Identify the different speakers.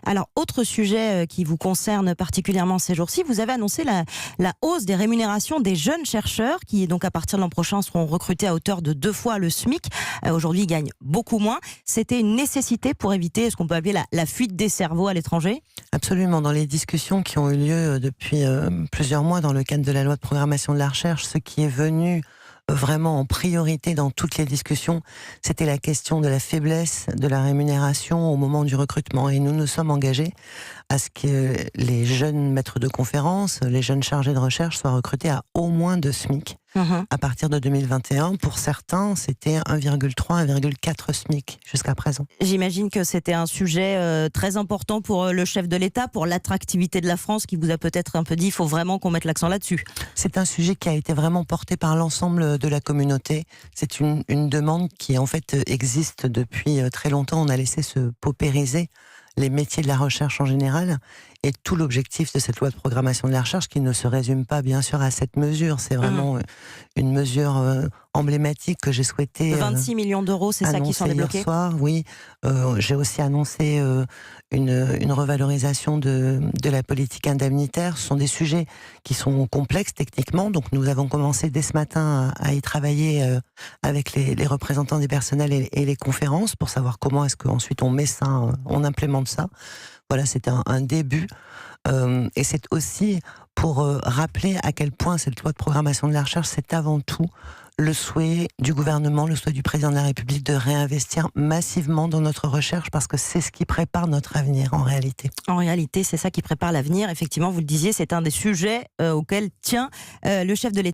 Speaker 1: Alors, autre sujet qui vous concerne particulièrement ces jours-ci, vous avez annoncé la hausse des rémunérations des jeunes chercheurs qui, donc, à partir de l'an prochain, seront recrutés à hauteur de 2 fois le SMIC. Aujourd'hui, ils gagnent beaucoup moins. C'était une nécessité pour éviter ce qu'on peut appeler la fuite des cerveaux à l'étranger ?
Speaker 2: Absolument. Dans les discussions qui ont eu lieu depuis plusieurs mois dans le cadre de la loi de programmation de la recherche, ce qui est venu vraiment en priorité dans toutes les discussions, c'était la question de la faiblesse de la rémunération au moment du recrutement. Et nous nous sommes engagés à ce que les jeunes maîtres de conférences, les jeunes chargés de recherche soient recrutés à au moins 2 SMIC. À partir de 2021, pour certains, c'était 1,3, 1,4 SMIC jusqu'à présent.
Speaker 1: J'imagine que c'était un sujet très important pour le chef de l'État, pour l'attractivité de la France, qui vous a peut-être un peu dit il faut vraiment qu'on mette l'accent là-dessus.
Speaker 2: C'est un sujet qui a été vraiment porté par l'ensemble de la communauté. C'est une demande qui en fait existe depuis très longtemps. On a laissé se paupériser les métiers de la recherche en général, et tout l'objectif de cette loi de programmation de la recherche, qui ne se résume pas bien sûr à cette mesure, c'est vraiment une mesure emblématique que j'ai souhaité
Speaker 1: 26 millions d'euros, c'est ça qui sont débloqués
Speaker 2: hier soir, oui. J'ai aussi annoncé une revalorisation de la politique indemnitaire. Ce sont des sujets qui sont complexes techniquement, donc nous avons commencé dès ce matin à y travailler avec les représentants des personnels et les conférences pour savoir comment est-ce qu'ensuite on met ça, on implémente ça. Voilà, c'est un début. Et c'est aussi pour rappeler à quel point cette loi de programmation de la recherche, c'est avant tout le souhait du gouvernement, le souhait du président de la République de réinvestir massivement dans notre recherche, parce que c'est ce qui prépare notre avenir en réalité.
Speaker 1: En réalité, c'est ça qui prépare l'avenir. Effectivement, vous le disiez, c'est un des sujets auxquels tient le chef de l'État.